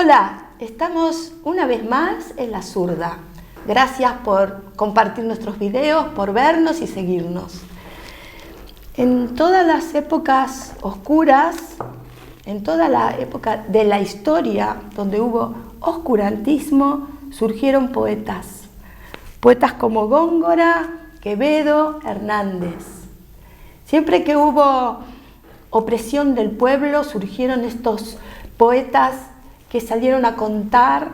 Hola, estamos una vez más en La Zurda. Gracias por compartir nuestros videos, por vernos y seguirnos. En todas las épocas oscuras, en toda la época de la historia donde hubo oscurantismo, surgieron poetas. Poetas como Góngora, Quevedo, Hernández. Siempre que hubo opresión del pueblo, surgieron estos poetas que salieron a contar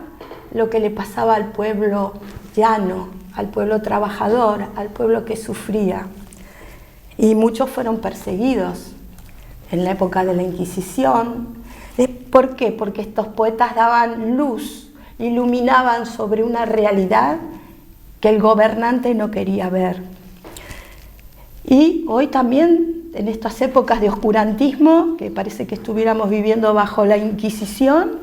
lo que le pasaba al pueblo llano, al pueblo trabajador, al pueblo que sufría. Y muchos fueron perseguidos en la época de la Inquisición. ¿Por qué? Porque estos poetas daban luz, iluminaban sobre una realidad que el gobernante no quería ver. Y hoy también, en estas épocas de oscurantismo, que parece que estuviéramos viviendo bajo la Inquisición,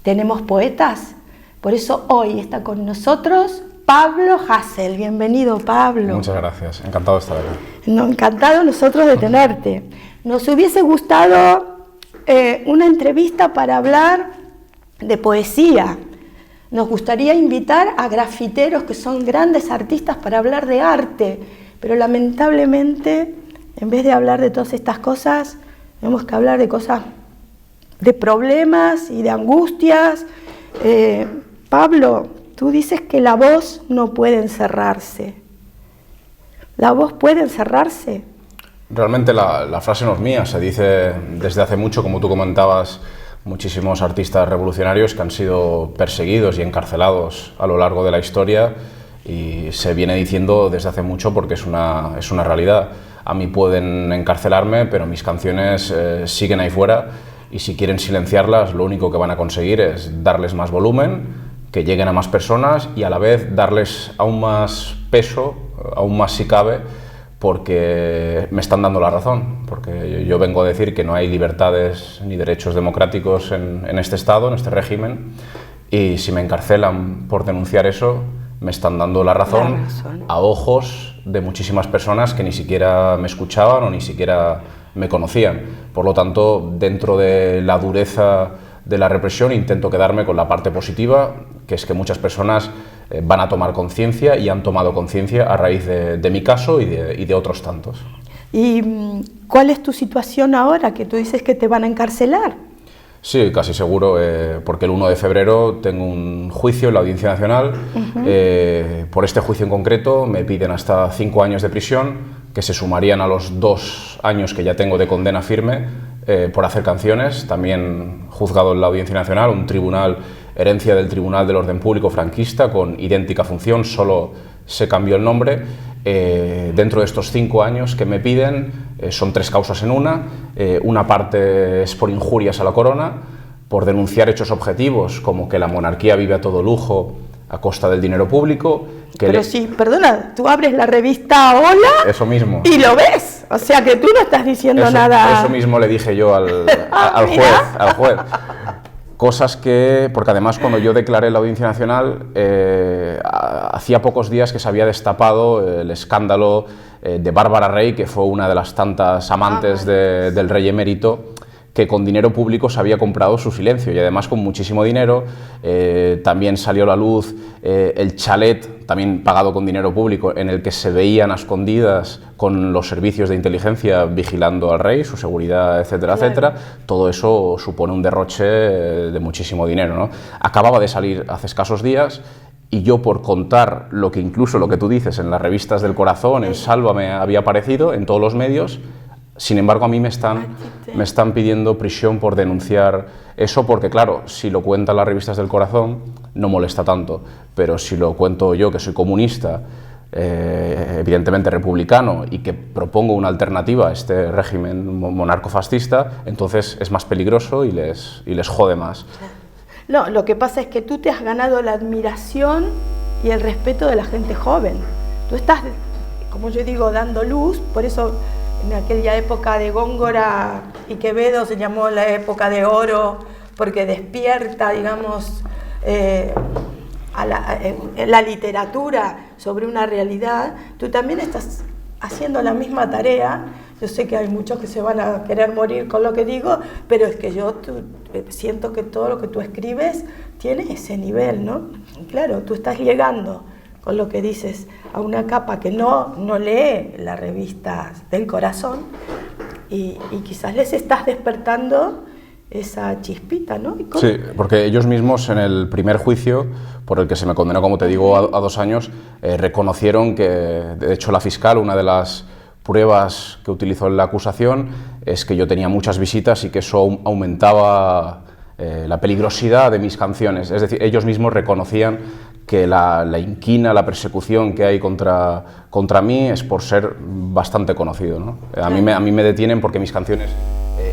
tenemos poetas. Por eso hoy está con nosotros Pablo Hasél. Bienvenido, Pablo. Muchas gracias, encantado de estar aquí. No, encantado nosotros de tenerte. Nos hubiese gustado una entrevista para hablar de poesía. Nos gustaría invitar a grafiteros que son grandes artistas para hablar de arte, pero lamentablemente, en vez de hablar de todas estas cosas, tenemos que hablar de cosas, de problemas y de angustias. Pablo, tú dices que la voz no puede encerrarse. ¿La voz puede encerrarse? Realmente la frase no es mía, se dice desde hace mucho, como tú comentabas, muchísimos artistas revolucionarios que han sido perseguidos y encarcelados a lo largo de la historia, y se viene diciendo desde hace mucho porque es una realidad. A mí pueden encarcelarme, pero mis canciones siguen ahí fuera, y si quieren silenciarlas, lo único que van a conseguir es darles más volumen, que lleguen a más personas y a la vez darles aún más peso, aún más si cabe, porque me están dando la razón, porque yo vengo a decir que no hay libertades ni derechos democráticos en este Estado, en este régimen, y si me encarcelan por denunciar eso, me están dando la razón a ojos de muchísimas personas que ni siquiera me escuchaban o ni siquiera me conocían. Por lo tanto, dentro de la dureza de la represión, intento quedarme con la parte positiva, que es que muchas personas van a tomar conciencia y han tomado conciencia a raíz de mi caso y de otros tantos. ¿Y cuál es tu situación ahora, que tú dices que te van a encarcelar? Sí, casi seguro, porque el 1 de febrero tengo un juicio en la Audiencia Nacional. Por este juicio en concreto me piden hasta 5 años de prisión, que se sumarían a los 2 años que ya tengo de condena firme por hacer canciones. También juzgado en la Audiencia Nacional, un tribunal, herencia del Tribunal del Orden Público franquista, con idéntica función, solo se cambió el nombre. Dentro de estos 5 años que me piden, son 3 causas en una parte es por injurias a la corona, por denunciar hechos objetivos como que la monarquía vive a todo lujo a costa del dinero público. Pero sí, perdona, tú abres la revista Hola, eso mismo, y lo ves, o sea que tú no estás diciendo nada. Eso mismo le dije yo al juez. Cosas que, porque además cuando yo declaré en la Audiencia Nacional, hacía pocos días que se había destapado el escándalo de Bárbara Rey, que fue una de las tantas amantes del rey emérito, que con dinero público se había comprado su silencio, y además con muchísimo dinero. También salió a la luz el chalet, también pagado con dinero público, en el que se veían a escondidas con los servicios de inteligencia vigilando al rey, su seguridad, etcétera, claro, etcétera. Todo eso supone un derroche de muchísimo dinero, ¿no? Acababa de salir hace escasos días, y yo, por contar lo que incluso lo que tú dices en las revistas del Corazón, en Sálvame, había aparecido en todos los medios. Sin embargo, a mí me están pidiendo prisión por denunciar eso, porque claro, si lo cuentan las revistas del Corazón no molesta tanto, pero si lo cuento yo, que soy comunista, evidentemente republicano, y que propongo una alternativa a este régimen monarcofascista, entonces es más peligroso y les jode más. No, lo que pasa es que tú te has ganado la admiración y el respeto de la gente joven. Tú estás, como yo digo, dando luz. Por eso en aquella época de Góngora y Quevedo se llamó la época de oro, porque despierta, digamos, la literatura sobre una realidad. Tú también estás haciendo la misma tarea. Yo sé que hay muchos que se van a querer morir con lo que digo, pero es que yo siento que todo lo que tú escribes tiene ese nivel, ¿no? Claro, tú estás llegando con lo que dices a una capa que no lee las revistas del corazón y quizás les estás despertando esa chispita, ¿no? Sí, porque ellos mismos en el primer juicio, por el que se me condenó, como te digo, a 2 años, reconocieron que, de hecho, la fiscal, una de las pruebas que utilizó en la acusación es que yo tenía muchas visitas y que eso aumentaba la peligrosidad de mis canciones. Es decir, ellos mismos reconocían que la inquina, la persecución que hay contra mí es por ser bastante conocido, ¿no? A mí me detienen porque mis canciones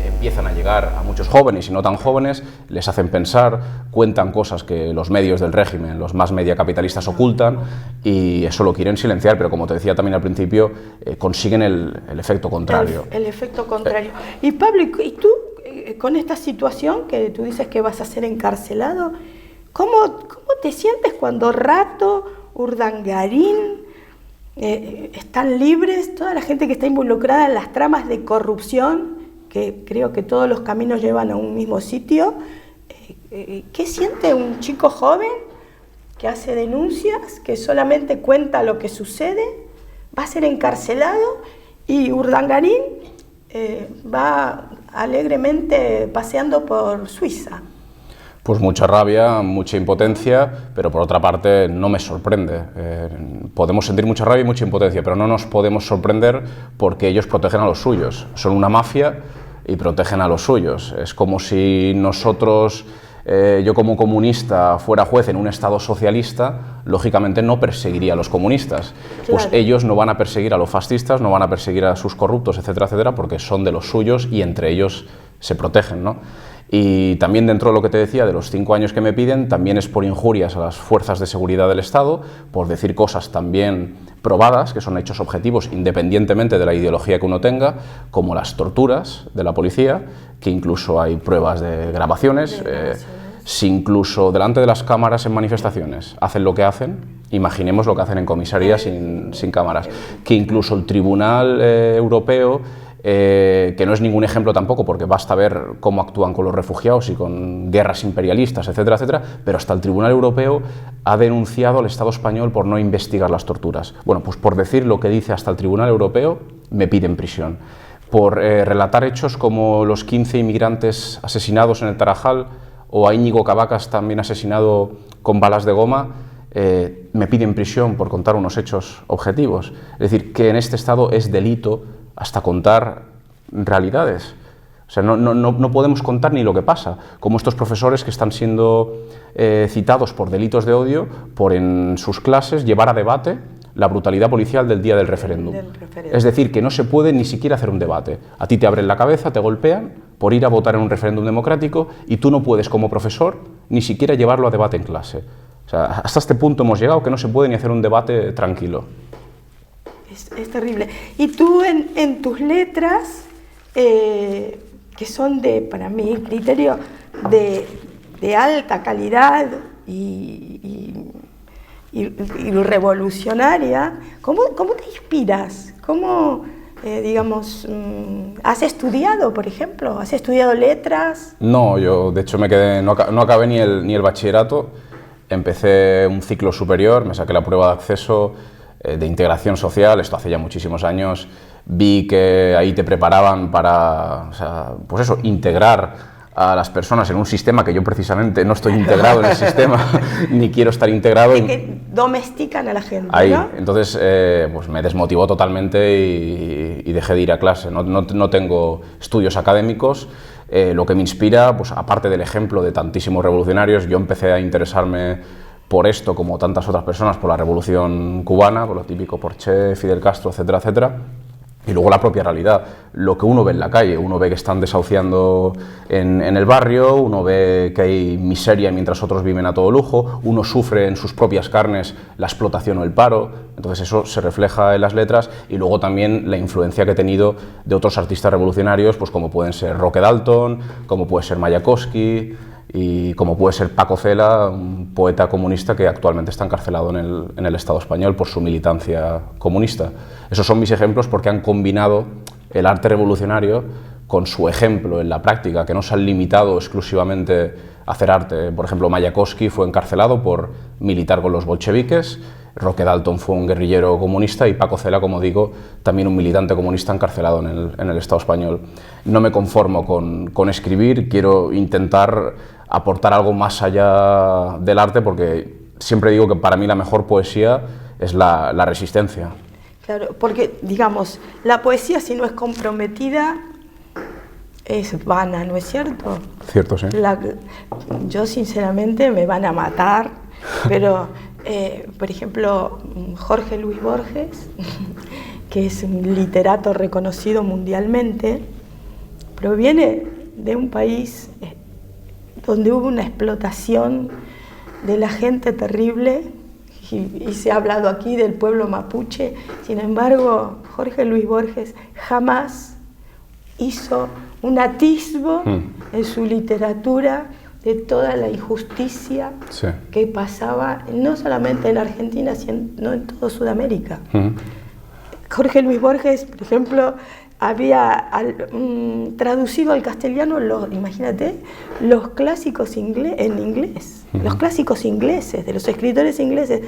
empiezan a llegar a muchos jóvenes y no tan jóvenes, les hacen pensar, cuentan cosas que los medios del régimen, los más media capitalistas ocultan, y eso lo quieren silenciar, pero como te decía también al principio, consiguen el efecto contrario. El efecto contrario. Y Pablo, ¿y tú con esta situación que tú dices que vas a ser encarcelado, cómo te sientes cuando Rato, Urdangarín están libres, toda la gente que está involucrada en las tramas de corrupción, que creo que todos los caminos llevan a un mismo sitio? ¿Qué siente un chico joven que hace denuncias, que solamente cuenta lo que sucede, va a ser encarcelado y Urdangarín va alegremente paseando por Suiza? Pues mucha rabia, mucha impotencia, pero por otra parte no me sorprende. Podemos sentir mucha rabia y mucha impotencia, pero no nos podemos sorprender porque ellos protegen a los suyos. Son una mafia y protegen a los suyos. Es como si nosotros, yo como comunista, fuera juez en un Estado socialista, lógicamente no perseguiría a los comunistas. Claro. Pues ellos no van a perseguir a los fascistas, no van a perseguir a sus corruptos, etcétera, etcétera, porque son de los suyos y entre ellos se protegen, ¿no? Y también dentro de lo que te decía de los 5 años que me piden, también es por injurias a las fuerzas de seguridad del Estado, por decir cosas también probadas, que son hechos objetivos independientemente de la ideología que uno tenga, como las torturas de la policía, que incluso hay pruebas de grabaciones, si incluso delante de las cámaras en manifestaciones hacen lo que hacen, imaginemos lo que hacen en comisaría sin cámaras, que incluso el Tribunal Europeo, que no es ningún ejemplo tampoco, porque basta ver cómo actúan con los refugiados y con guerras imperialistas, etcétera, etcétera, pero hasta el Tribunal Europeo ha denunciado al Estado español por no investigar las torturas. Bueno, pues por decir lo que dice hasta el Tribunal Europeo, me piden prisión. Por relatar hechos como los 15 inmigrantes asesinados en el Tarajal o a Íñigo Cavacas también asesinado con balas de goma, me piden prisión por contar unos hechos objetivos. Es decir, que en este Estado es delito hasta contar realidades. O sea, no podemos contar ni lo que pasa, como estos profesores que están siendo citados por delitos de odio por en sus clases llevar a debate la brutalidad policial del día del referéndum. Es decir, que no se puede ni siquiera hacer un debate. A ti te abren la cabeza, te golpean por ir a votar en un referéndum democrático y tú no puedes, como profesor, ni siquiera llevarlo a debate en clase. O sea, hasta este punto hemos llegado que no se puede ni hacer un debate tranquilo. Es terrible. Y tú en tus letras, que son para mi criterio, de alta calidad y revolucionaria, ¿cómo te inspiras? ¿Cómo, digamos, has estudiado, por ejemplo? ¿Has estudiado letras? No, yo de hecho me quedé, no acabé ni el bachillerato, empecé un ciclo superior, me saqué la prueba de acceso de integración social, esto hace ya muchísimos años, vi que ahí te preparaban para, o sea, pues eso, integrar a las personas en un sistema que yo precisamente no estoy integrado en el sistema, ni quiero estar integrado. Y que domestican a la gente, ahí, ¿no? Entonces, pues me desmotivó totalmente y dejé de ir a clase. No tengo estudios académicos. Lo que me inspira, pues aparte del ejemplo de tantísimos revolucionarios, yo empecé a interesarme por esto, como tantas otras personas, por la Revolución Cubana, por lo típico, por Che, Fidel Castro, etcétera, etcétera. Y luego la propia realidad, lo que uno ve en la calle, uno ve que están desahuciando en el barrio, uno ve que hay miseria mientras otros viven a todo lujo, uno sufre en sus propias carnes la explotación o el paro, entonces eso se refleja en las letras, y luego también la influencia que he tenido de otros artistas revolucionarios, pues como pueden ser Roque Dalton, como puede ser Mayakovsky, y como puede ser Paco Cela, un poeta comunista que actualmente está encarcelado en el Estado español por su militancia comunista. Esos son mis ejemplos porque han combinado el arte revolucionario con su ejemplo en la práctica, que no se han limitado exclusivamente a hacer arte. Por ejemplo, Mayakovsky fue encarcelado por militar con los bolcheviques, Roque Dalton fue un guerrillero comunista y Paco Cela, como digo, también un militante comunista encarcelado en el Estado español. No me conformo con escribir, quiero intentar aportar algo más allá del arte, porque siempre digo que para mí la mejor poesía es la resistencia. Claro, porque, digamos, la poesía, si no es comprometida, es vana, ¿no es cierto? Cierto, sí. Yo, sinceramente, me van a matar, pero, por ejemplo, Jorge Luis Borges, que es un literato reconocido mundialmente, proviene de un país donde hubo una explotación de la gente terrible, y se ha hablado aquí del pueblo mapuche. Sin embargo, Jorge Luis Borges jamás hizo un atisbo en su literatura de toda la injusticia que pasaba, no solamente en Argentina, sino en toda Sudamérica. Jorge Luis Borges, por ejemplo, había traducido al castellano, imagínate, los clásicos en inglés, los clásicos ingleses, de los escritores ingleses,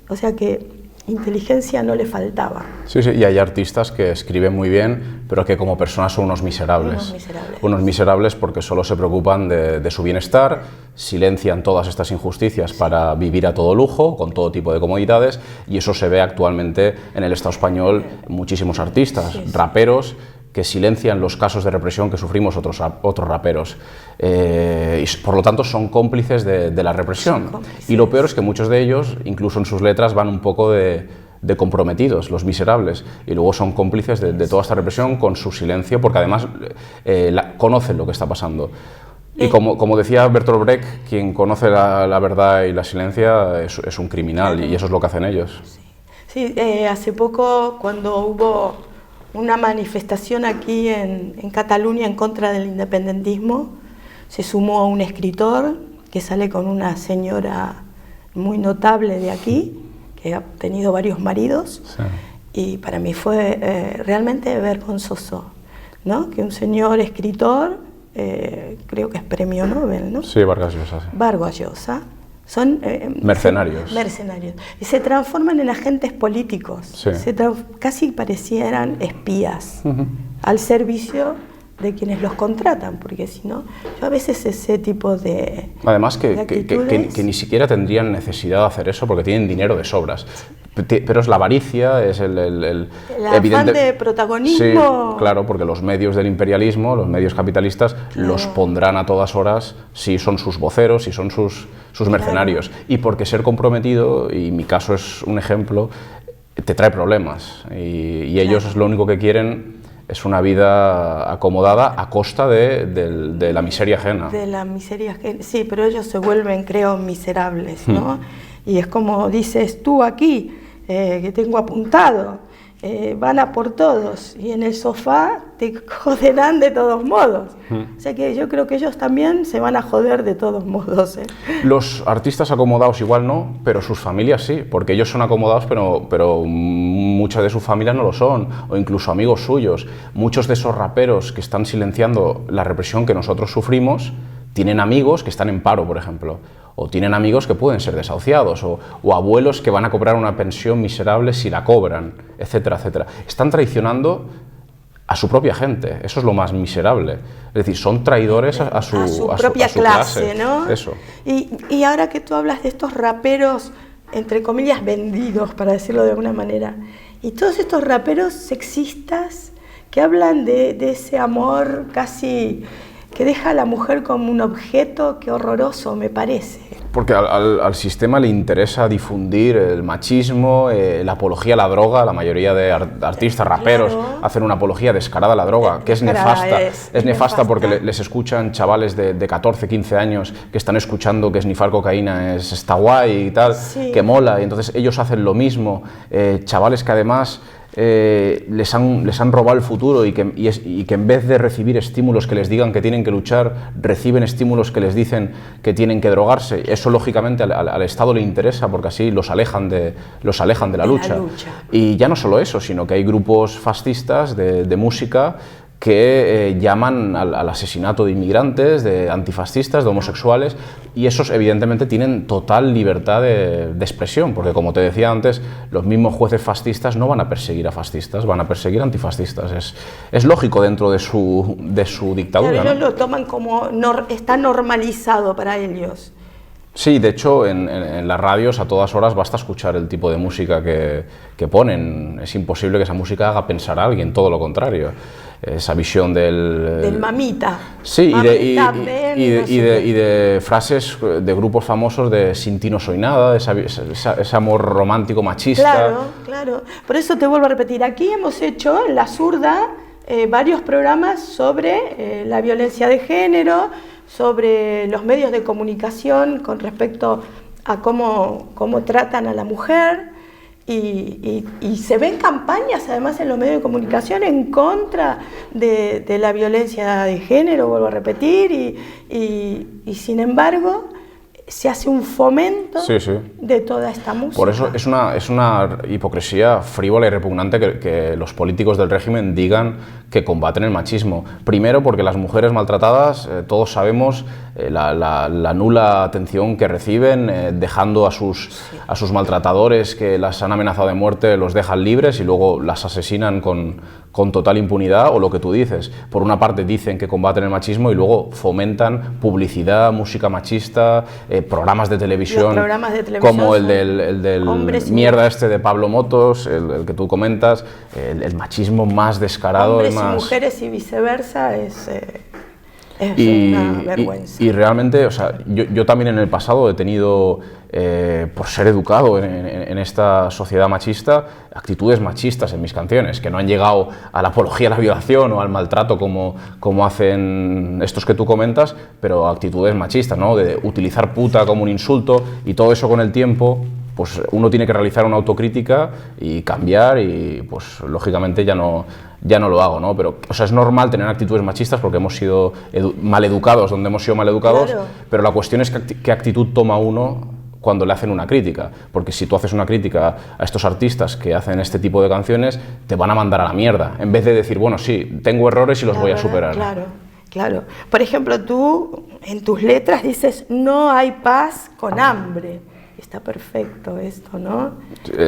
o sea que inteligencia no le faltaba. Sí, sí, y hay artistas que escriben muy bien, pero que como personas son unos miserables. Unos miserables porque solo se preocupan de su bienestar, silencian todas estas injusticias para vivir a todo lujo, con todo tipo de comodidades, y eso se ve actualmente en el Estado español, muchísimos artistas, raperos, que silencian los casos de represión que sufrimos otros raperos. Y por lo tanto son cómplices de la represión. Y lo peor es que muchos de ellos, incluso en sus letras, van un poco de comprometidos, los miserables, y luego son cómplices de toda esta represión con su silencio, porque además conocen lo que está pasando. Y como decía Bertolt Brecht, quien conoce la verdad y la silencia es un criminal, y eso es lo que hacen ellos. Sí, hace poco, cuando hubo una manifestación aquí en Cataluña en contra del independentismo, se sumó un escritor que sale con una señora muy notable de aquí, que ha tenido varios maridos, y para mí fue realmente vergonzoso, ¿no? Que un señor escritor, creo que es premio Nobel, ¿no? Sí, Vargas Llosa. Sí. Vargas Llosa. Son mercenarios. Y se transforman en agentes políticos. Sí. Casi parecieran espías al servicio de quienes los contratan, porque si no, yo a veces ese tipo de además que ni siquiera tendrían necesidad de hacer eso porque tienen dinero de sobras. Pero es la avaricia, es el afán de protagonismo. Sí, claro, porque los medios del imperialismo, los medios capitalistas, los pondrán a todas horas si son sus voceros, si son sus mercenarios. Y porque ser comprometido, y mi caso es un ejemplo, te trae problemas. Y ellos lo único que quieren es una vida acomodada a costa de la miseria ajena. De la miseria ajena, sí, pero ellos se vuelven, creo, miserables, ¿no? Y es como dices tú aquí, que tengo apuntado, van a por todos y en el sofá te joderán de todos modos. O sea que yo creo que ellos también se van a joder de todos modos. Los artistas acomodados igual no, pero sus familias sí, porque ellos son acomodados, pero muchas de sus familias no lo son, o incluso amigos suyos. Muchos de esos raperos que están silenciando la represión que nosotros sufrimos tienen amigos que están en paro, por ejemplo, o tienen amigos que pueden ser desahuciados, o abuelos que van a cobrar una pensión miserable si la cobran, etcétera, etcétera. Están traicionando a su propia gente, eso es lo más miserable. Es decir, son traidores a su propia clase, ¿no? Eso. Y ahora que tú hablas de estos raperos, entre comillas, vendidos, para decirlo de alguna manera, y todos estos raperos sexistas que hablan de ese amor casi que deja a la mujer como un objeto, qué horroroso me parece. Porque al sistema le interesa difundir el machismo, la apología a la droga. La mayoría de artistas, raperos, hacen una apología descarada a la droga, que es nefasta. Es nefasta porque les escuchan chavales de 14, 15 años que están escuchando que snifar cocaína está guay y tal, que mola, y entonces ellos hacen lo mismo. Chavales que además les han robado el futuro y que en vez de recibir estímulos que les digan que tienen que luchar, reciben estímulos que les dicen que tienen que drogarse. Eso lógicamente al Estado le interesa porque así los alejan de la lucha. Y ya no solo eso, sino que hay grupos fascistas de música que llaman al asesinato de inmigrantes, de antifascistas, de homosexuales, y esos evidentemente tienen total libertad de expresión, porque como te decía antes, los mismos jueces fascistas no van a perseguir a fascistas, van a perseguir a antifascistas. Es lógico dentro de su dictadura. Claro, ellos ¿no? lo toman como está normalizado para ellos. Sí, de hecho, en las radios a todas horas basta escuchar el tipo de música que ponen. Es imposible que esa música haga pensar a alguien, todo lo contrario. Esa visión del mamita. Sí, mamita, y de frases de grupos famosos de sin ti no soy nada, ese amor romántico machista. Claro, claro. Por eso te vuelvo a repetir, aquí hemos hecho en La Zurda varios programas sobre la violencia de género, sobre los medios de comunicación con respecto a cómo tratan a la mujer y se ven campañas además en los medios de comunicación en contra de la violencia de género, vuelvo a repetir, y sin embargo se hace un fomento de toda esta música. Por eso es una hipocresía frívola y repugnante que los políticos del régimen digan que combaten el machismo. Primero porque las mujeres maltratadas, todos sabemos la nula atención que reciben, dejando a sus maltratadores que las han amenazado de muerte, los dejan libres y luego las asesinan con total impunidad, o lo que tú dices. Por una parte dicen que combaten el machismo y luego fomentan publicidad, música machista, programas de televisión como el del mierda este de Pablo Motos, el que tú comentas, el machismo más descarado. Hombres y mujeres y viceversa es una vergüenza. Y realmente, o sea, yo también en el pasado he tenido, por ser educado en esta sociedad machista, actitudes machistas en mis canciones, que no han llegado a la apología a la violación o al maltrato como hacen estos que tú comentas, pero actitudes machistas, ¿no? De utilizar puta como un insulto, y todo eso con el tiempo, pues uno tiene que realizar una autocrítica y cambiar, y pues lógicamente ya no lo hago, ¿no? Pero, o sea, es normal tener actitudes machistas porque hemos sido maleducados donde hemos sido maleducados, claro. Pero la cuestión es qué actitud toma uno cuando le hacen una crítica, porque si tú haces una crítica a estos artistas que hacen este tipo de canciones, te van a mandar a la mierda, en vez de decir, bueno, sí, tengo errores y los voy a superar. Claro. Por ejemplo, tú en tus letras dices, no hay paz con hambre. Está perfecto esto, ¿no?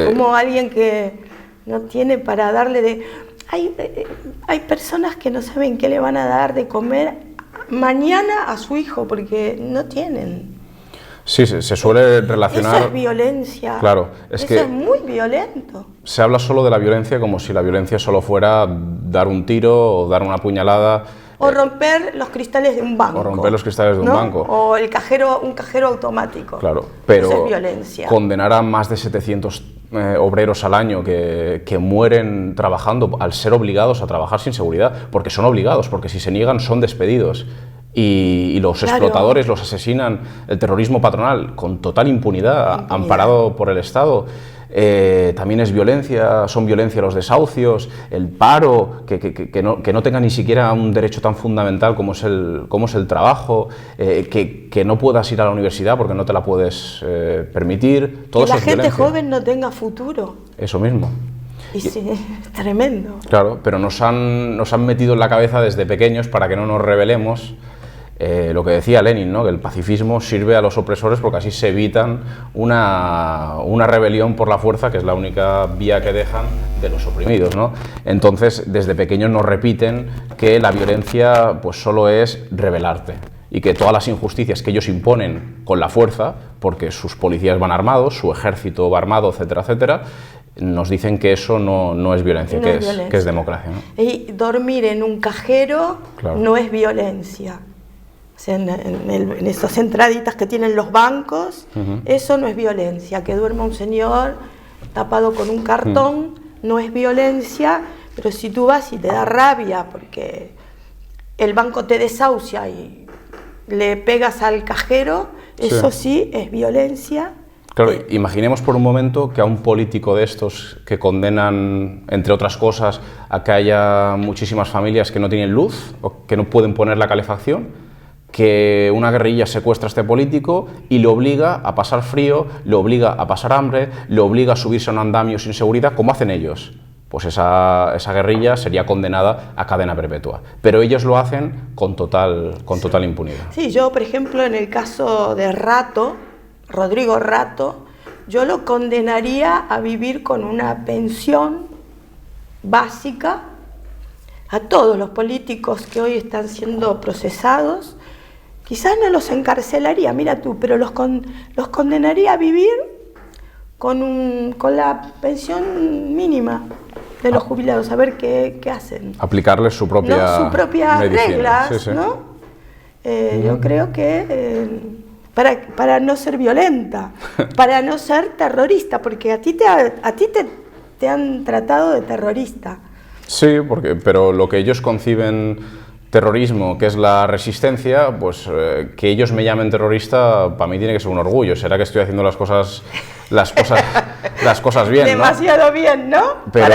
Como alguien que no tiene para darle de... Hay personas que no saben qué le van a dar de comer mañana a su hijo porque no tienen. Sí, se suele relacionar... Eso es violencia. Claro, eso es muy violento. Se habla solo de la violencia como si la violencia solo fuera dar un tiro o dar una puñalada. O romper los cristales de un banco. O romper los cristales de un banco. O un cajero automático. Claro, pero eso es violencia. Condenar a más de 700 obreros al año que mueren trabajando al ser obligados a trabajar sin seguridad, porque son obligados, porque si se niegan son despedidos. Y los explotadores los asesinan, el terrorismo patronal con total impunidad. Amparado por el Estado. También es violencia, son violencia los desahucios, el paro, que no tenga ni siquiera un derecho tan fundamental como es el trabajo, que no puedas ir a la universidad porque no te la puedes permitir. Todo que la gente violencia. Joven no tenga futuro. Eso mismo. Y sí, es tremendo. Claro, pero nos han metido en la cabeza desde pequeños para que no nos rebelemos. Lo que decía Lenin, ¿no? Que el pacifismo sirve a los opresores porque así se evitan una rebelión por la fuerza, que es la única vía que dejan de los oprimidos, ¿no? Entonces, desde pequeños nos repiten que la violencia pues solo es rebelarte y que todas las injusticias que ellos imponen con la fuerza, porque sus policías van armados, su ejército va armado, etcétera, etcétera, nos dicen que eso no es violencia, que es democracia, ¿no? Y dormir en un cajero no es violencia. O sea, en esas entraditas que tienen los bancos, eso no es violencia. Que duerma un señor tapado con un cartón no es violencia, pero si tú vas y te da rabia porque el banco te desahucia y le pegas al cajero, eso sí es violencia Claro, imaginemos por un momento que a un político de estos que condenan, entre otras cosas, a que haya muchísimas familias que no tienen luz o que no pueden poner la calefacción, que una guerrilla secuestra a este político y le obliga a pasar frío, le obliga a pasar hambre, le obliga a subirse a un andamio sin seguridad, como hacen ellos. Pues esa guerrilla sería condenada a cadena perpetua. Pero ellos lo hacen con total impunidad. Sí, yo, por ejemplo, en el caso de Rato, Rodrigo Rato, yo lo condenaría a vivir con una pensión básica. A todos los políticos que hoy están siendo procesados, quizás no los encarcelaría, mira tú, pero los condenaría a vivir con la pensión mínima de los jubilados, a ver qué hacen. Aplicarles su propia, sus propias reglas, sí, sí. ¿no? Yo creo que para no ser violenta, para no ser terrorista, porque a ti te han tratado de terrorista. Sí, pero lo que ellos conciben terrorismo, que es la resistencia, pues que ellos me llamen terrorista, para mí tiene que ser un orgullo. Será que estoy haciendo las cosas bien, ¿no? Demasiado bien, ¿no? Pero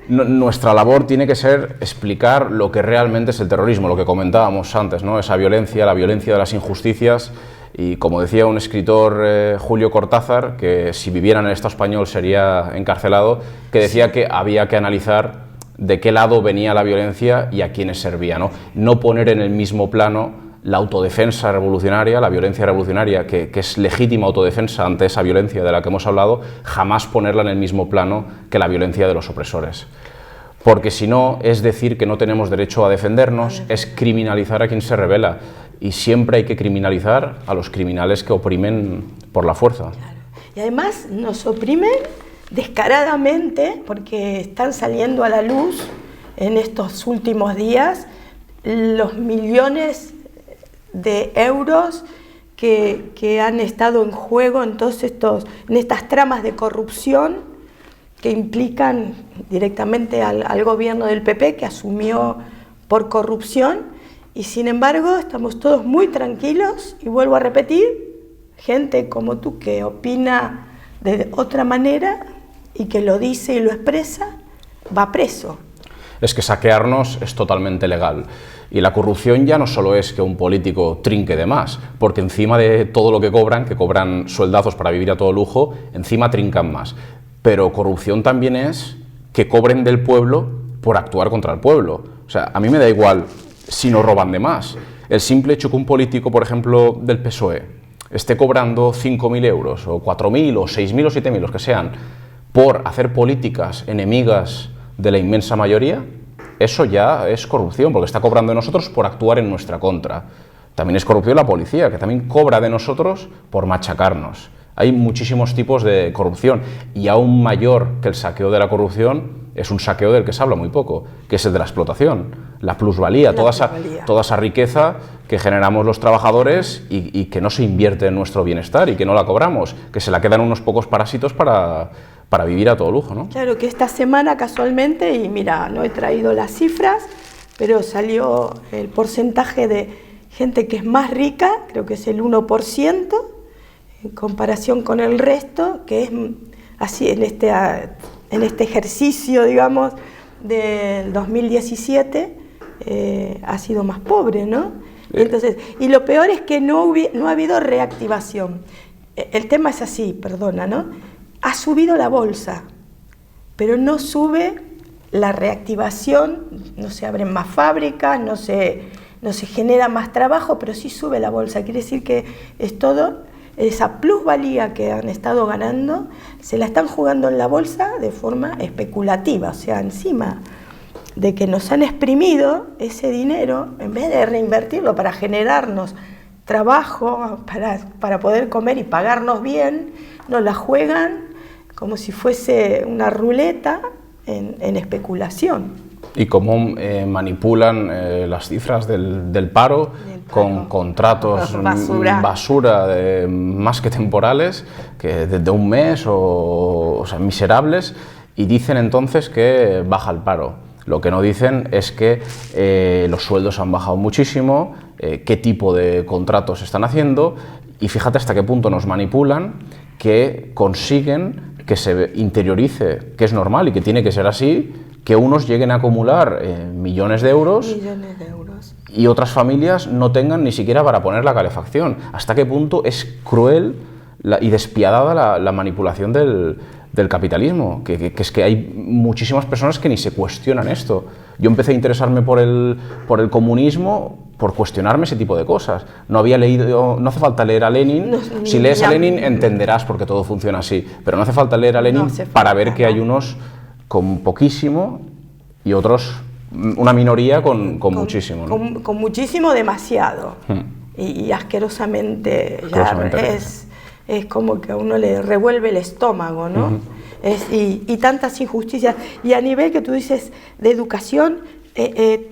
nuestra labor tiene que ser explicar lo que realmente es el terrorismo, lo que comentábamos antes, ¿no? Esa violencia, la violencia de las injusticias. Y como decía un escritor, Julio Cortázar, que si viviera en el Estado español sería encarcelado, que decía que había que analizar de qué lado venía la violencia y a quiénes servía, ¿no? No poner en el mismo plano la autodefensa revolucionaria, la violencia revolucionaria, que es legítima autodefensa ante esa violencia de la que hemos hablado, jamás ponerla en el mismo plano que la violencia de los opresores. Porque si no, es decir que no tenemos derecho a defendernos, es criminalizar a quien se rebela. Y siempre hay que criminalizar a los criminales que oprimen por la fuerza. Claro. Y además nos oprimen descaradamente, porque están saliendo a la luz en estos últimos días los millones de euros que han estado en juego en estas tramas de corrupción que implican directamente al gobierno del PP, que asumió por corrupción. Y sin embargo estamos todos muy tranquilos, y vuelvo a repetir, gente como tú que opina de otra manera y que lo dice y lo expresa, va preso. Es que saquearnos es totalmente legal. Y la corrupción ya no solo es que un político trinque de más, porque encima de todo lo que cobran sueldazos para vivir a todo lujo, encima trincan más. Pero corrupción también es que cobren del pueblo por actuar contra el pueblo. O sea, a mí me da igual si nos roban de más. El simple hecho que un político, por ejemplo, del PSOE, esté cobrando 5.000 euros, o 4.000, o 6.000 o 7.000, los que sean, por hacer políticas enemigas de la inmensa mayoría, eso ya es corrupción, porque está cobrando de nosotros por actuar en nuestra contra. También es corrupción la policía, que también cobra de nosotros por machacarnos. Hay muchísimos tipos de corrupción, y aún mayor que el saqueo de la corrupción es un saqueo del que se habla muy poco, que es el de la explotación, la plusvalía, toda esa riqueza que generamos los trabajadores y que no se invierte en nuestro bienestar y que no la cobramos, que se la quedan unos pocos parásitos para vivir a todo lujo, ¿no? Claro, que esta semana casualmente, y mira, no he traído las cifras, pero salió el porcentaje de gente que es más rica, creo que es el 1%, en comparación con el resto, que es así en este ejercicio, digamos, del 2017, ha sido más pobre, ¿no? Entonces, y lo peor es que no ha habido reactivación. El tema es así, perdona, ¿no? Ha subido la bolsa, pero no sube la reactivación, no se abren más fábricas, no se genera más trabajo, pero sí sube la bolsa. Quiere decir que es todo, esa plusvalía que han estado ganando, se la están jugando en la bolsa de forma especulativa, o sea, encima de que nos han exprimido ese dinero, en vez de reinvertirlo para generarnos trabajo, para poder comer y pagarnos bien, nos la juegan como si fuese una ruleta en especulación. Y cómo manipulan las cifras del paro con contratos basura más que temporales, que de un mes o sea, miserables, y dicen entonces que baja el paro. Lo que no dicen es que los sueldos han bajado muchísimo, qué tipo de contratos están haciendo y fíjate hasta qué punto nos manipulan, que consiguen que se interiorice, que es normal y que tiene que ser así, que unos lleguen a acumular millones de euros y otras familias no tengan ni siquiera para poner la calefacción. ¿Hasta qué punto es cruel y despiadada la manipulación del capitalismo? Que es que hay muchísimas personas que ni se cuestionan esto. Yo empecé a interesarme por el comunismo por cuestionarme ese tipo de cosas. No había leído, no hace falta leer a Lenin. Si lees a Lenin entenderás por qué todo funciona así, pero no hace falta leer a Lenin para ver que hay unos con poquísimo y otros, una minoría con muchísimo, ¿no? Con muchísimo, demasiado. Y asquerosamente, es como que a uno le revuelve el estómago, ¿no? Y tantas injusticias. Y a nivel que tú dices de educación,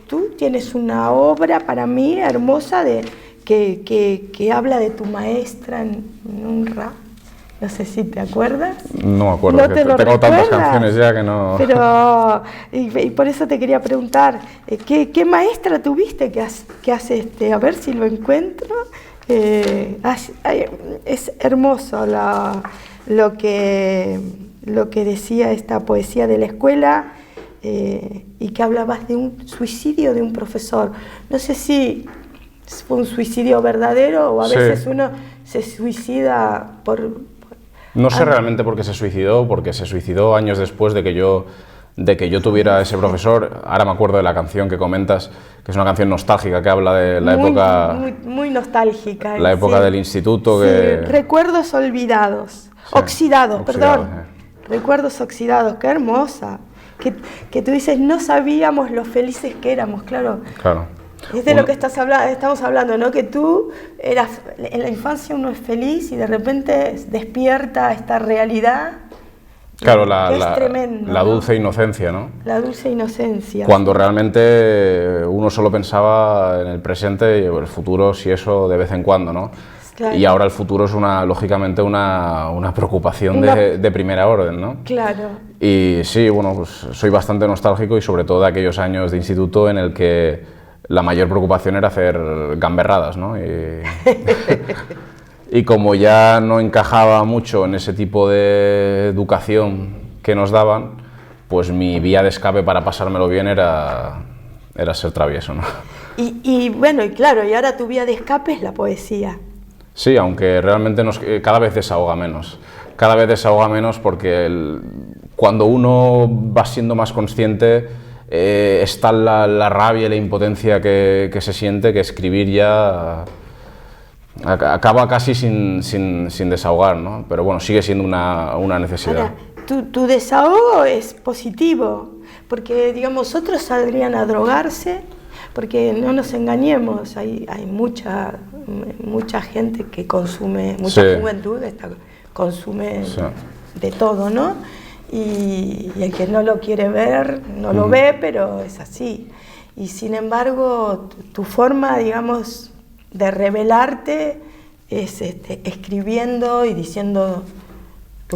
tú tienes una obra para mí hermosa que habla de tu maestra en UNRWA. No sé si te acuerdas. No me acuerdo, ¿No te lo tengo tantas recuerdas? canciones ya que no... Pero, y por eso te quería preguntar, ¿qué maestra tuviste que hace a ver si lo encuentro? Es hermoso lo que decía esta poesía de la escuela, y que hablabas de un suicidio de un profesor. No sé si fue un suicidio verdadero o a veces uno se suicida por... No sé realmente por qué se suicidó, porque se suicidó años después de que yo tuviera ese profesor. Ahora me acuerdo de la canción que comentas, que es una canción nostálgica que habla de la época... Muy nostálgica. La época del instituto. Que... Recuerdos olvidados. Oxidados, perdón. Recuerdos oxidados, qué hermosa. Que tú dices, no sabíamos lo felices que éramos, claro. Es de lo que estamos hablando, ¿no? Que tú eras, en la infancia uno es feliz y de repente despierta esta realidad. Claro, es tremendo, la dulce inocencia, ¿no? La dulce inocencia. Cuando realmente uno solo pensaba en el presente y el futuro, si eso de vez en cuando, ¿no? Claro. Y ahora el futuro es lógicamente una preocupación de primera orden, ¿no? Claro. Y sí, bueno, pues soy bastante nostálgico y sobre todo de aquellos años de instituto en el que la mayor preocupación era hacer gamberradas, ¿no? Y como ya no encajaba mucho en ese tipo de educación que nos daban, pues mi vía de escape para pasármelo bien era ser travieso, ¿no? Y bueno, y claro, y ahora tu vía de escape es la poesía. Sí, aunque realmente cada vez desahoga menos. Cada vez desahoga menos porque cuando uno va siendo más consciente está la rabia y la impotencia que se siente, que escribir ya acaba casi sin desahogar, ¿no? Pero bueno, sigue siendo una necesidad. Ahora, tu desahogo es positivo, porque digamos, otros saldrían a drogarse, porque no nos engañemos, hay mucha gente que consume, mucha juventud consume de todo, ¿no? Y el que no lo quiere ver, no lo ve, pero es así. Y sin embargo, tu forma, digamos, de revelarte es escribiendo y diciendo...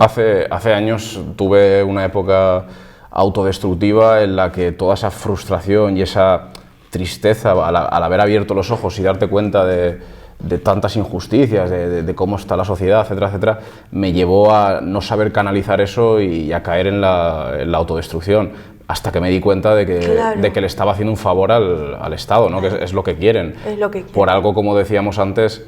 Hace años tuve una época autodestructiva en la que toda esa frustración y esa tristeza al haber abierto los ojos y darte cuenta de tantas injusticias, de cómo está la sociedad, etcétera, etcétera, me llevó a no saber canalizar eso y a caer en la autodestrucción, hasta que me di cuenta de que le estaba haciendo un favor al Estado, ¿no? Que es lo que quieren. Es lo que quieren. Por algo, como decíamos antes,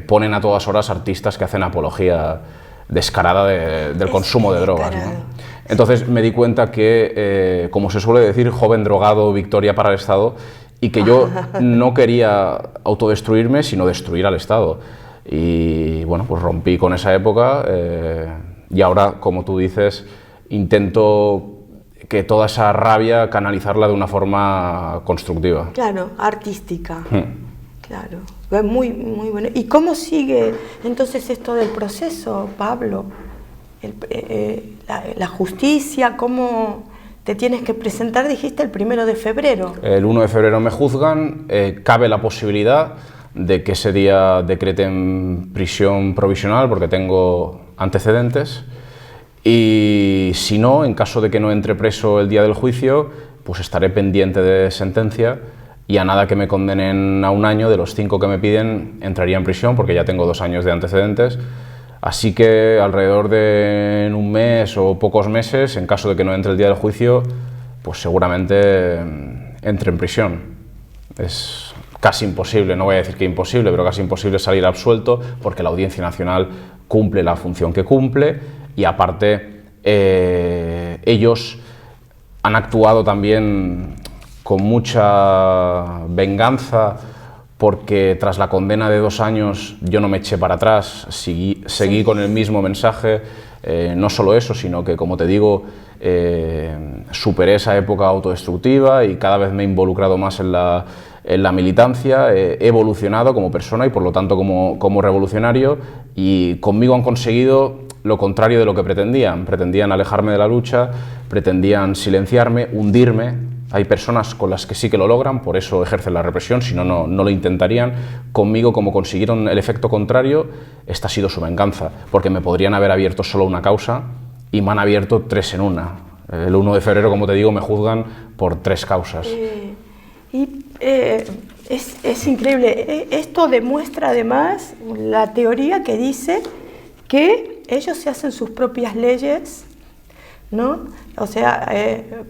ponen a todas horas artistas que hacen apología descarada del consumo de drogas, ¿no? Entonces me di cuenta que, como se suele decir, joven drogado, victoria para el Estado, y que yo no quería autodestruirme, sino destruir al Estado. Y bueno, pues rompí con esa época y ahora, como tú dices, intento que toda esa rabia canalizarla de una forma constructiva. Claro, artística. Claro, es muy bueno. ¿Y cómo sigue entonces esto del proceso, Pablo? La justicia, ¿cómo te tienes que presentar? Dijiste el 1 de febrero. El 1 de febrero me juzgan, cabe la posibilidad de que ese día decreten prisión provisional porque tengo antecedentes, y si no, en caso de que no entre preso el día del juicio, pues estaré pendiente de sentencia y a nada que me condenen a 1 año, de los 5 que me piden, entraría en prisión porque ya tengo 2 años de antecedentes. Así que alrededor de en 1 mes o pocos meses, en caso de que no entre el día del juicio, pues seguramente entre en prisión. Es casi imposible, no voy a decir que imposible, pero casi imposible salir absuelto porque la Audiencia Nacional cumple la función que cumple y aparte ellos han actuado también con mucha venganza porque tras la condena de 2 años yo no me eché para atrás, seguí con el mismo mensaje, no solo eso, sino que, como te digo, superé esa época autodestructiva y cada vez me he involucrado más en la militancia, he evolucionado como persona y por lo tanto como revolucionario, y conmigo han conseguido lo contrario de lo que pretendían alejarme de la lucha, pretendían silenciarme, hundirme. Hay personas con las que sí que lo logran, por eso ejercen la represión, si no, no lo intentarían. Conmigo, como consiguieron el efecto contrario, esta ha sido su venganza, porque me podrían haber abierto solo una causa y me han abierto 3 en una. El 1 de febrero, como te digo, me juzgan por 3 causas. Es increíble. Esto demuestra además la teoría que dice que ellos se hacen sus propias leyes, ¿no? O sea,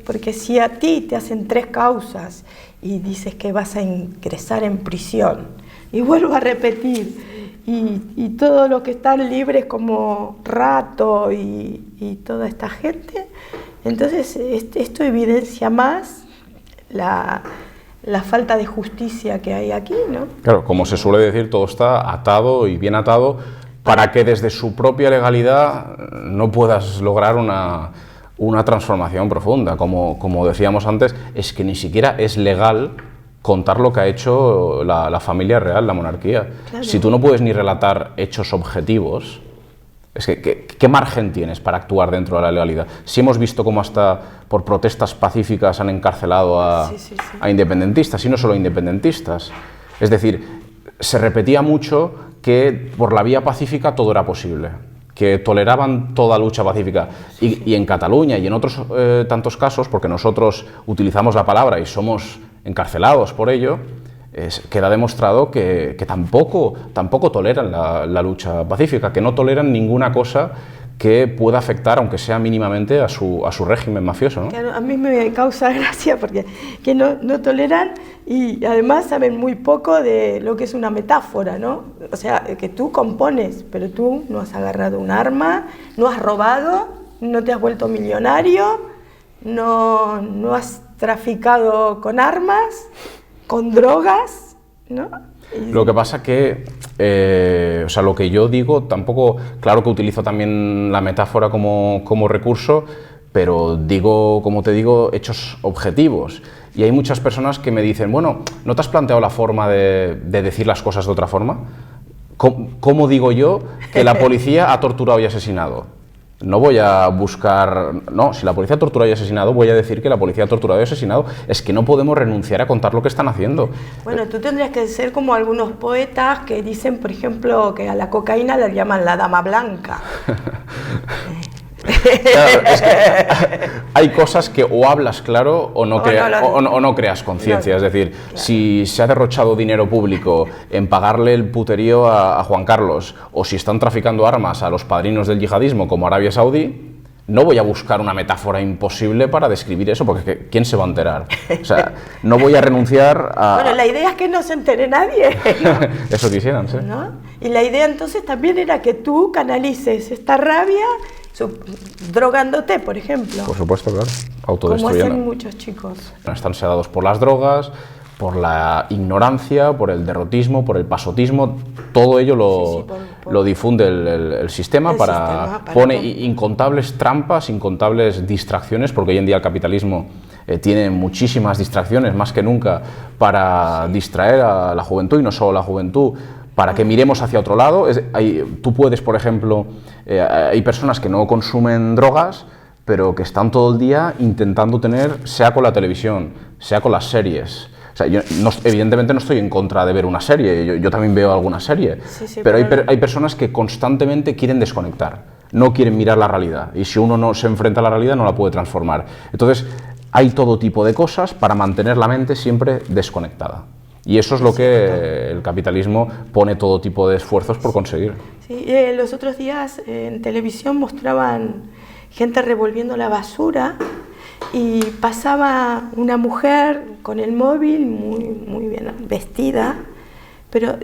porque si a ti te hacen 3 causas y dices que vas a ingresar en prisión, y vuelvo a repetir, y todos los que están libres como Rato y toda esta gente, entonces esto evidencia más la falta de justicia que hay aquí, ¿no? Claro, como se suele decir, todo está atado y bien atado para que desde su propia legalidad no puedas lograr una transformación profunda. Como decíamos antes, es que ni siquiera es legal contar lo que ha hecho la familia real, la monarquía. Claro. Si tú no puedes ni relatar hechos objetivos, es que ¿qué margen tienes para actuar dentro de la legalidad? Si hemos visto cómo hasta por protestas pacíficas han encarcelado a independentistas, y no solo a independentistas. Es decir, se repetía mucho que por la vía pacífica todo era posible, que toleraban toda lucha pacífica. Y en Cataluña y en otros tantos casos, porque nosotros utilizamos la palabra y somos encarcelados por ello, queda demostrado que tampoco toleran la lucha pacífica, que no toleran ninguna cosa que pueda afectar, aunque sea mínimamente, a su régimen mafioso, ¿no? Claro, a mí me causa gracia porque que no toleran y además saben muy poco de lo que es una metáfora, ¿no? O sea, que tú compones, pero tú no has agarrado un arma, no has robado, no te has vuelto millonario, no has traficado con armas, con drogas, ¿no? Lo que pasa que, o sea, lo que yo digo, tampoco, claro que utilizo también la metáfora como recurso, pero digo, como te digo, hechos objetivos. Y hay muchas personas que me dicen, bueno, ¿no te has planteado la forma de decir las cosas de otra forma? ¿Cómo digo yo que la policía ha torturado y asesinado? No voy a buscar... No, si la policía ha torturado y asesinado, voy a decir que la policía ha torturado y asesinado. Es que no podemos renunciar a contar lo que están haciendo. Bueno, tú tendrías que ser como algunos poetas que dicen, por ejemplo, que a la cocaína la llaman la dama blanca. Claro, es que hay cosas que o hablas claro o no creas conciencia. No, es decir, claro, si se ha derrochado dinero público en pagarle el puterío a Juan Carlos, o si están traficando armas a los padrinos del yihadismo como Arabia Saudí, no voy a buscar una metáfora imposible para describir eso, porque ¿quién se va a enterar? O sea, no voy a renunciar a... Bueno, la idea es que no se entere nadie, ¿no? Eso quisieran, sí. ¿No? Y la idea entonces también era que tú canalices esta rabia drogándote, por ejemplo. Por supuesto, claro. Autodestruyendo. Como hacen muchos chicos. Están sedados por las drogas, por la ignorancia, por el derrotismo, por el pasotismo. Todo ello lo difunde el sistema pone incontables trampas, incontables distracciones, porque hoy en día el capitalismo tiene muchísimas distracciones, más que nunca, para distraer a la juventud, y no solo a la juventud, para que miremos hacia otro lado. Tú puedes, por ejemplo, hay personas que no consumen drogas, pero que están todo el día intentando tener, sea con la televisión, sea con las series. O sea, yo evidentemente no estoy en contra de ver una serie, yo también veo alguna serie, pero hay personas que constantemente quieren desconectar, no quieren mirar la realidad, y si uno no se enfrenta a la realidad no la puede transformar. Entonces, hay todo tipo de cosas para mantener la mente siempre desconectada. Y eso es lo que el capitalismo pone todo tipo de esfuerzos por conseguir. Sí, los otros días en televisión mostraban gente revolviendo la basura y pasaba una mujer con el móvil muy bien vestida, pero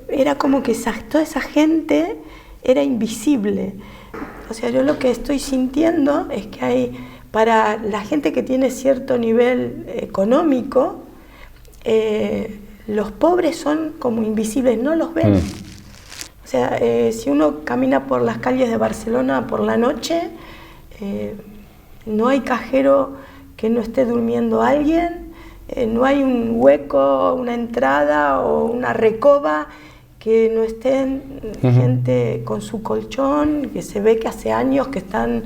era como que toda esa gente era invisible. O sea, yo lo que estoy sintiendo es que hay, para la gente que tiene cierto nivel económico, los pobres son como invisibles, no los ven. O sea, si uno camina por las calles de Barcelona por la noche, no hay cajero que no esté durmiendo alguien, no hay un hueco, una entrada o una recoba que no estén gente con su colchón, que se ve que hace años que están,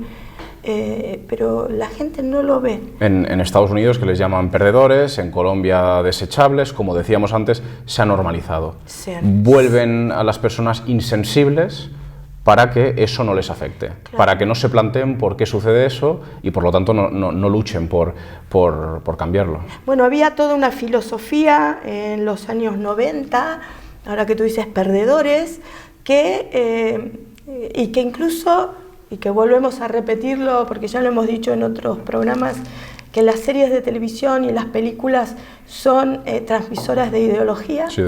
pero la gente no lo ve. En Estados Unidos, que les llaman perdedores, en Colombia desechables, como decíamos antes, se ha normalizado. Cierto. Vuelven a las personas insensibles para que eso no les afecte, claro, para que no se planteen por qué sucede eso y por lo tanto no luchen por cambiarlo. Bueno, había toda una filosofía en los años 90, ahora que tú dices perdedores, y que incluso, y que volvemos a repetirlo porque ya lo hemos dicho en otros programas, que las series de televisión y las películas son transmisoras de ideología. Sí,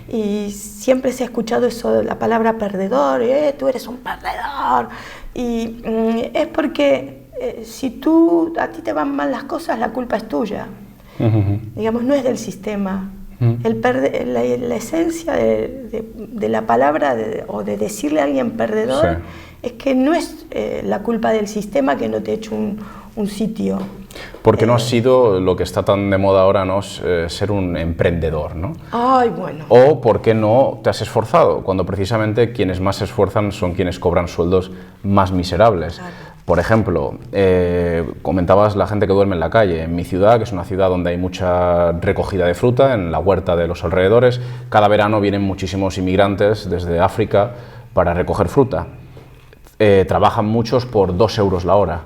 y siempre se ha escuchado eso de la palabra perdedor, tú eres un perdedor, y es porque si a ti te van mal las cosas, la culpa es tuya. Digamos, no es del sistema. La esencia de la palabra o de decirle a alguien perdedor es que no es la culpa del sistema que no te ha hecho un sitio. Porque no has sido lo que está tan de moda ahora, ¿no? Ser un emprendedor, ¿no? Ay, bueno. O porque no te has esforzado, cuando precisamente quienes más se esfuerzan son quienes cobran sueldos más miserables. Claro. Por ejemplo, comentabas la gente que duerme en la calle. En mi ciudad, que es una ciudad donde hay mucha recogida de fruta, en la huerta de los alrededores, cada verano vienen muchísimos inmigrantes desde África para recoger fruta. Trabajan muchos por 2 euros la hora.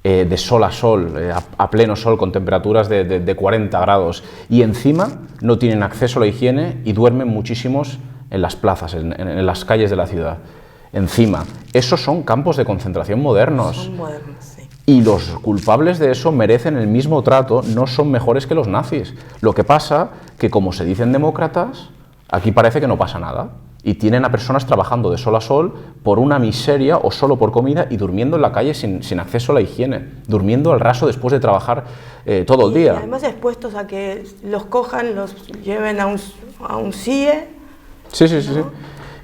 De sol a sol, a pleno sol, con temperaturas de 40 grados, y encima no tienen acceso a la higiene y duermen muchísimos en las plazas, en las calles de la ciudad. Encima, esos son campos de concentración modernos. Son modernos, sí. Y los culpables de eso merecen el mismo trato, no son mejores que los nazis. Lo que pasa que, como se dicen demócratas, aquí parece que no pasa nada. Y tienen a personas trabajando de sol a sol por una miseria o solo por comida y durmiendo en la calle sin acceso a la higiene, durmiendo al raso después de trabajar todo el día. Y además expuestos a que los cojan, los lleven a un CIE. Sí, sí, sí, ¿no? Sí.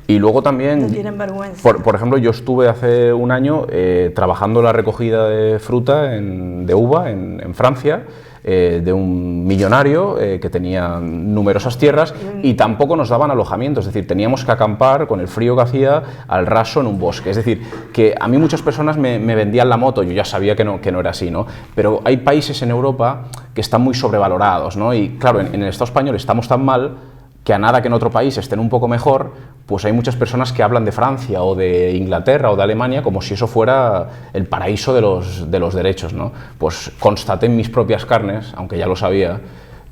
Y luego también, no tienen vergüenza. Por ejemplo, yo estuve hace un año trabajando la recogida de fruta, de uva, en Francia, de un millonario que tenía numerosas tierras y tampoco nos daban alojamiento, es decir, teníamos que acampar con el frío que hacía al raso en un bosque. Es decir, que a mí muchas personas me vendían la moto, yo ya sabía que no era así, ¿no? Pero hay países en Europa que están muy sobrevalorados, ¿no? Y claro, en el Estado español estamos tan mal que a nada que en otro país estén un poco mejor, pues hay muchas personas que hablan de Francia o de Inglaterra o de Alemania como si eso fuera el paraíso de los derechos, ¿no? Pues constaté en mis propias carnes, aunque ya lo sabía,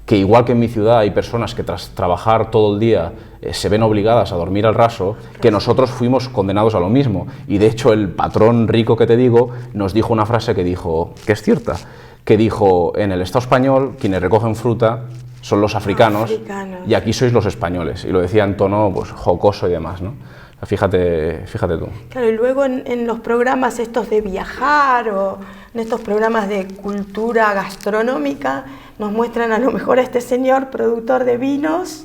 que igual que en mi ciudad hay personas que tras trabajar todo el día se ven obligadas a dormir al raso, que nosotros fuimos condenados a lo mismo. Y de hecho el patrón rico que te digo nos dijo una frase que es cierta, que dijo: en el Estado español quienes recogen fruta son los africanos, y aquí sois los españoles. Y lo decía en tono pues, jocoso y demás, ¿no? Fíjate tú. Claro, y luego en los programas estos de viajar o en estos programas de cultura gastronómica nos muestran a lo mejor a este señor productor de vinos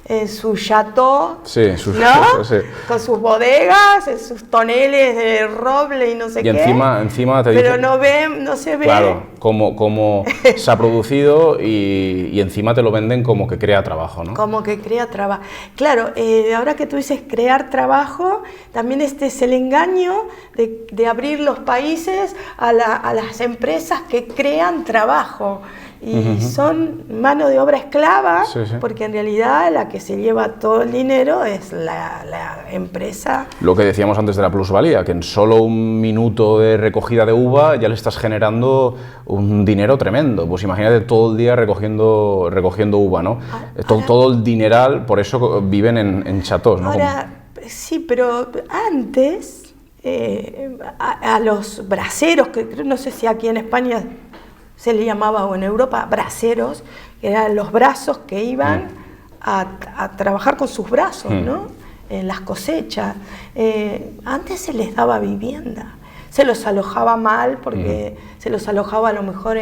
en su chateau, sí, ¿no? Sí. Con sus bodegas, en sus toneles de roble y no sé qué. Y encima te pero dicen, no se ve. Claro, cómo se ha producido y encima te lo venden como que crea trabajo, ¿no? Como que crea trabajo. Claro, ahora que tú dices crear trabajo, también este es el engaño de abrir los países a las empresas que crean trabajo. y son mano de obra esclava, porque en realidad la que se lleva todo el dinero es la empresa. Lo que decíamos antes de la plusvalía, que en solo un minuto de recogida de uva ya le estás generando un dinero tremendo. Pues imagínate todo el día recogiendo uva, ¿no? Todo el dineral, por eso viven en chateaux, ¿no? Ahora, sí, pero antes a los braceros, que no sé si aquí en España se le llamaba, o en Europa, braceros, que eran los brazos que iban a trabajar con sus brazos, ¿no? En las cosechas. Antes se les daba vivienda, se los alojaba mal, porque se los alojaba a lo mejor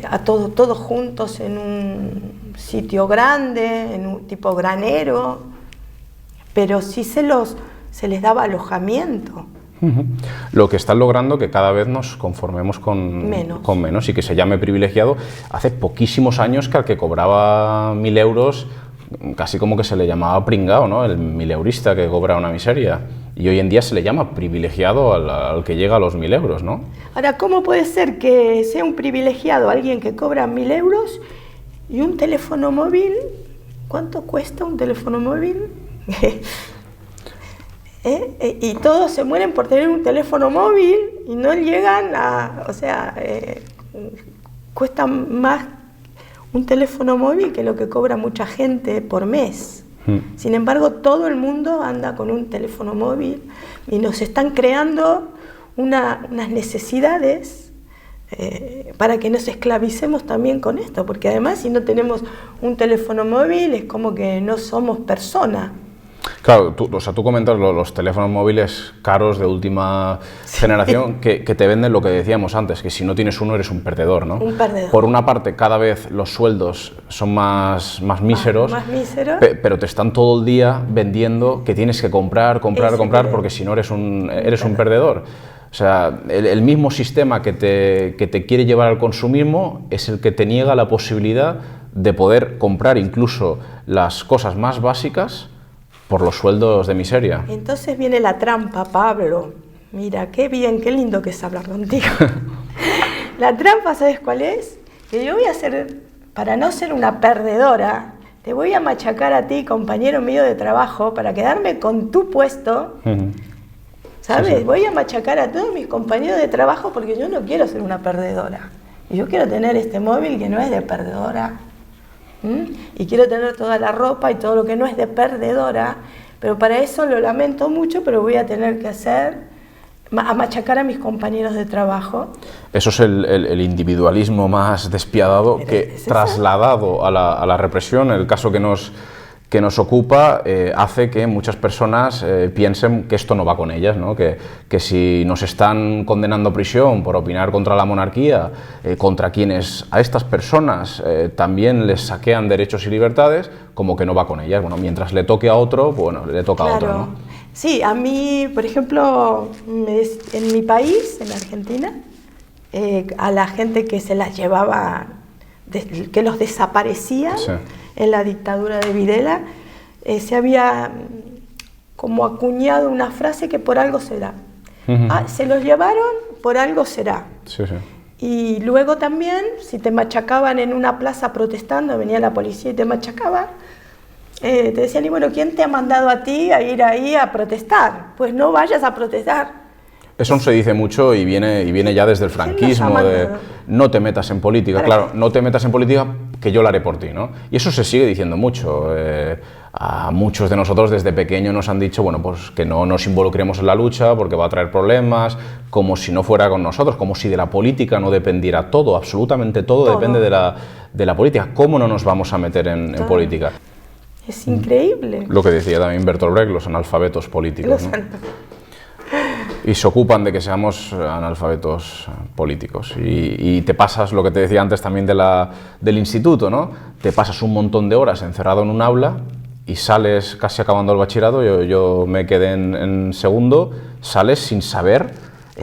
a todos juntos en un sitio grande, en un tipo granero, pero sí se les daba alojamiento. Lo que están logrando que cada vez nos conformemos con menos y que se llame privilegiado. Hace poquísimos años que al que cobraba 1.000 euros casi como que se le llamaba pringao, ¿no? El mileurista que cobra una miseria. Y hoy en día se le llama privilegiado al que llega a los 1.000 euros, ¿no? Ahora, ¿cómo puede ser que sea un privilegiado alguien que cobra 1.000 euros y un teléfono móvil? ¿Cuánto cuesta un teléfono móvil? Y todos se mueren por tener un teléfono móvil y no llegan cuesta más un teléfono móvil que lo que cobra mucha gente por mes. Sin embargo, todo el mundo anda con un teléfono móvil y nos están creando unas necesidades para que nos esclavicemos también con esto, porque además si no tenemos un teléfono móvil es como que no somos personas. Claro, tú comentas los teléfonos móviles caros de última generación que te venden lo que decíamos antes, que si no tienes uno eres un perdedor, ¿no? Un perdedor. Por una parte, cada vez los sueldos son más míseros, pero te están todo el día vendiendo que tienes que comprar, porque si no eres un perdedor. O sea, el mismo sistema que te quiere llevar al consumismo es el que te niega la posibilidad de poder comprar incluso las cosas más básicas por los sueldos de miseria. Entonces viene la trampa, Pablo. Mira, qué bien, qué lindo que es hablar contigo. La trampa, ¿sabes cuál es? Que yo voy a hacer, para no ser una perdedora, te voy a machacar a ti, compañero mío de trabajo, para quedarme con tu puesto. ¿Sabes? Sí. Voy a machacar a todos mis compañeros de trabajo porque yo no quiero ser una perdedora. Y yo quiero tener este móvil que no es de perdedora. Y quiero tener toda la ropa y todo lo que no es de perdedora, pero para eso lo lamento mucho, pero voy a tener que machacar a mis compañeros de trabajo. Eso es el individualismo más despiadado, que trasladado a la represión, el caso que nos ocupa, hace que muchas personas piensen que esto no va con ellas, ¿no? Que si nos están condenando a prisión por opinar contra la monarquía, contra quienes a estas personas también les saquean derechos y libertades, como que no va con ellas. Bueno, mientras le toque a otro, bueno, le toca a otro, ¿no? Sí, a mí, por ejemplo, en mi país, en Argentina, a la gente que se las llevaba, que los desaparecían, sí, en la dictadura de Videla, se había como acuñado una frase que por algo será. Se los llevaron, por algo será. Sí, sí. Y luego también, si te machacaban en una plaza protestando, venía la policía y te machacaba, te decían, y bueno, ¿quién te ha mandado a ti a ir ahí a protestar? Pues no vayas a protestar. Eso se dice mucho y viene ya desde el franquismo, de no te metas en política. Claro, no te metas en política, que yo la haré por ti, ¿no? Y eso se sigue diciendo mucho. A muchos de nosotros desde pequeño nos han dicho, bueno, pues que no nos involucremos en la lucha porque va a traer problemas, como si no fuera con nosotros, como si de la política no dependiera todo, absolutamente todo depende de la política. ¿Cómo no nos vamos a meter en política? Es increíble. Lo que decía también Bertolt Brecht, los analfabetos políticos, ¿no? Y se ocupan de que seamos analfabetos políticos. Y te pasas, lo que te decía antes también del instituto, ¿no? Te pasas un montón de horas encerrado en un aula y sales casi acabando el bachillerato, yo me quedé en segundo, sales sin saber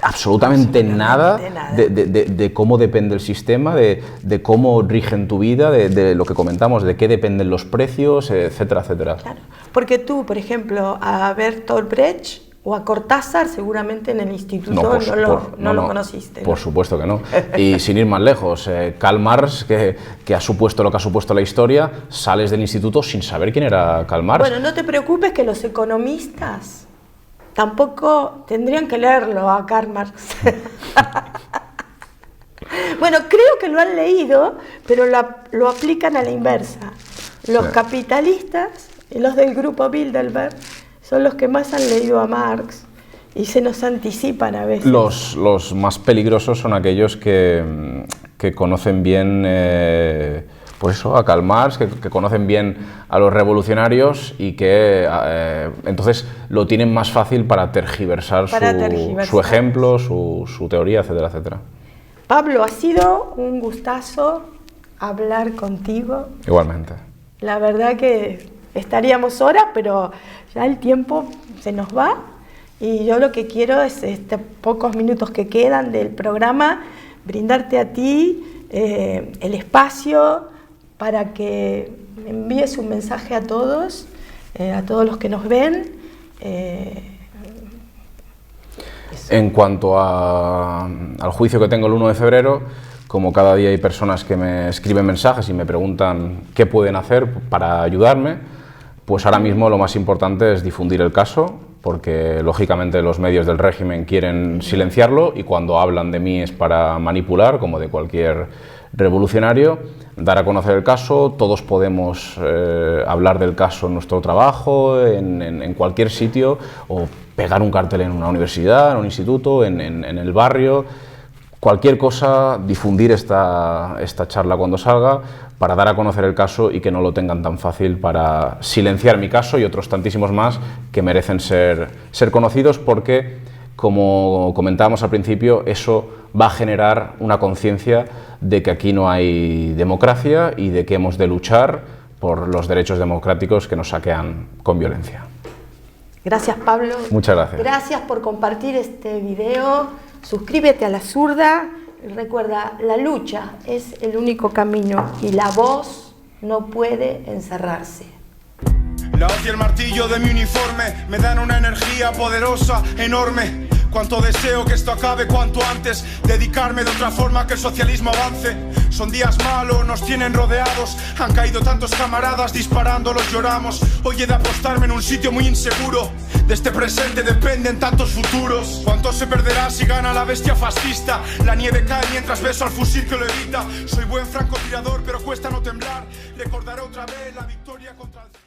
absolutamente nada de cómo depende el sistema, de cómo rigen tu vida, de lo que comentamos, de qué dependen los precios, etcétera, etcétera. Claro, porque tú, por ejemplo, a Bertolt Brecht, O a Cortázar seguramente en el instituto no lo conociste. Por supuesto que no. Y sin ir más lejos, Karl Marx, que ha supuesto lo que ha supuesto la historia, sales del instituto sin saber quién era Karl Marx. Bueno, no te preocupes que los economistas tampoco tendrían que leerlo a Karl Marx. Bueno, creo que lo han leído, pero lo aplican a la inversa. Los capitalistas y los del grupo Bilderberg son los que más han leído a Marx y se nos anticipan a veces. Los más peligrosos son aquellos que conocen bien pues eso, a Karl Marx, que conocen bien a los revolucionarios y que entonces lo tienen más fácil para tergiversar su ejemplo, su teoría, etcétera, etcétera. Pablo, ha sido un gustazo hablar contigo. Igualmente. La verdad que estaríamos horas, pero ya el tiempo se nos va y yo lo que quiero es pocos minutos que quedan del programa, brindarte a ti el espacio para que envíes un mensaje a todos los que nos ven. En cuanto al juicio que tengo el 1 de febrero, como cada día hay personas que me escriben mensajes y me preguntan qué pueden hacer para ayudarme, pues ahora mismo lo más importante es difundir el caso, porque lógicamente los medios del régimen quieren silenciarlo y cuando hablan de mí es para manipular, como de cualquier revolucionario. Dar a conocer el caso, todos podemos hablar del caso en nuestro trabajo, en cualquier sitio, o pegar un cartel en una universidad, en un instituto, en el barrio, cualquier cosa, difundir esta charla cuando salga para dar a conocer el caso y que no lo tengan tan fácil para silenciar mi caso y otros tantísimos más que merecen ser conocidos porque, como comentábamos al principio, eso va a generar una conciencia de que aquí no hay democracia y de que hemos de luchar por los derechos democráticos que nos saquean con violencia. Gracias, Pablo. Muchas gracias. Gracias por compartir este video. Suscríbete a La Zurda. Recuerda, la lucha es el único camino y la voz no puede encerrarse. La hoz y el martillo de mi uniforme me dan una energía poderosa, enorme. Cuánto deseo que esto acabe cuanto antes, dedicarme de otra forma que el socialismo avance. Son días malos, nos tienen rodeados, han caído tantos camaradas, disparándolos lloramos. Hoy he de apostarme en un sitio muy inseguro, de este presente dependen tantos futuros. ¿Cuánto se perderá si gana la bestia fascista? La nieve cae mientras beso al fusil que lo evita. Soy buen francotirador pero cuesta no temblar, recordaré otra vez la victoria contra el...